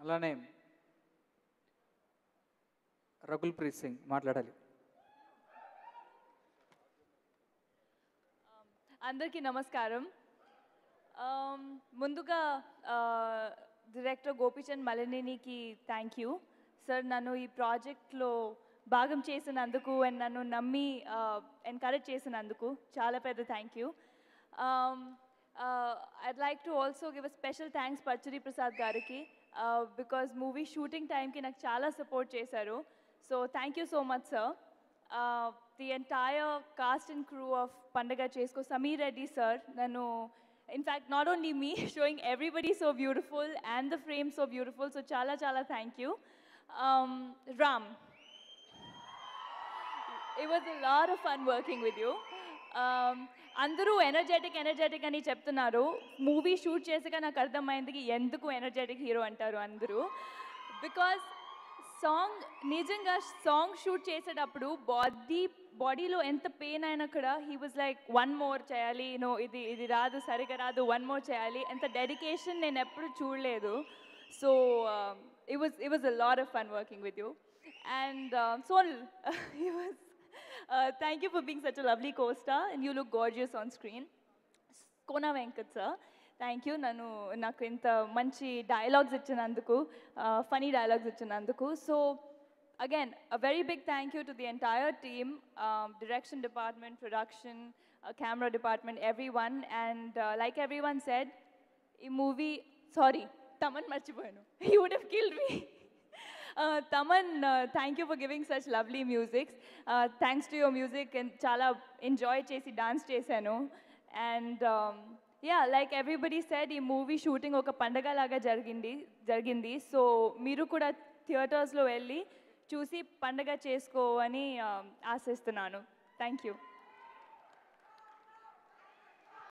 అలానే రకుల్ ప్రీత్ సింగ్ మాట్లాడాలి. అందరికీ నమస్కారం. ముందుగా డైరెక్టర్ గోపీచంద్ మలినేనికి థ్యాంక్ యూ సార్. నన్ను ఈ ప్రాజెక్ట్లో భాగం చేసినందుకు అండ్ నన్ను నమ్మి ఎంకరేజ్ చేసినందుకు చాలా పెద్ద thank you. I'd like to also give a special thanks Pachuri Prasad గారికి బికాజ్ మూవీ షూటింగ్ టైంకి నాకు చాలా సపోర్ట్ చేశారు. So thank you so much sir. The entire cast and crew of Pandaga Chesko, Sameer Reddy sir, nanu, in fact, not only me, showing everybody so beautiful and the frame so beautiful. So chala chala thank you. Ram, it was a lot of fun working with you. అందరూ energetic అని చెప్తున్నారు. Movie shoot చేసాక నాకు అర్థమైంది ఎందుకు energetic hero అంటారు అందరూ. Because నిజంగా సాంగ్ షూట్ చేసేటప్పుడు బాడీలో ఎంత పెయిన్ అయినా కూడా he was like one more చేయాలి, ఇది రాదు, సరిగా రాదు, వన్ మోర్ చేయాలి. ఎంత డెడికేషన్ నేను ఎప్పుడు చూడలేదు. So it was a lot of fun working with you. And Sonal, thank you for being such a lovely co-star and you look gorgeous on screen. Kona Venkat sir, thank you నాకు ఇంత మంచి dialogues ఇచ్చినందుకు, funny dialogues ఇచ్చినందుకు. So again a very big thank you to the entire team, direction department, production, camera department, everyone. And like everyone said, ఈ movie Thaman మర్చిపోయాను, he would have killed me. Thaman, thank you for giving such lovely musics. Thanks to your music చాలా enjoy చేసి dance చేశాను. And yeah, like everybody said, ఈ movie shooting ఒక పండగ లాగా జరిగింది. సో మీరు కూడా థియేటర్స్లో వెళ్ళి చూసి పండగ చేసుకో అని ఆశిస్తున్నాను. Thank you.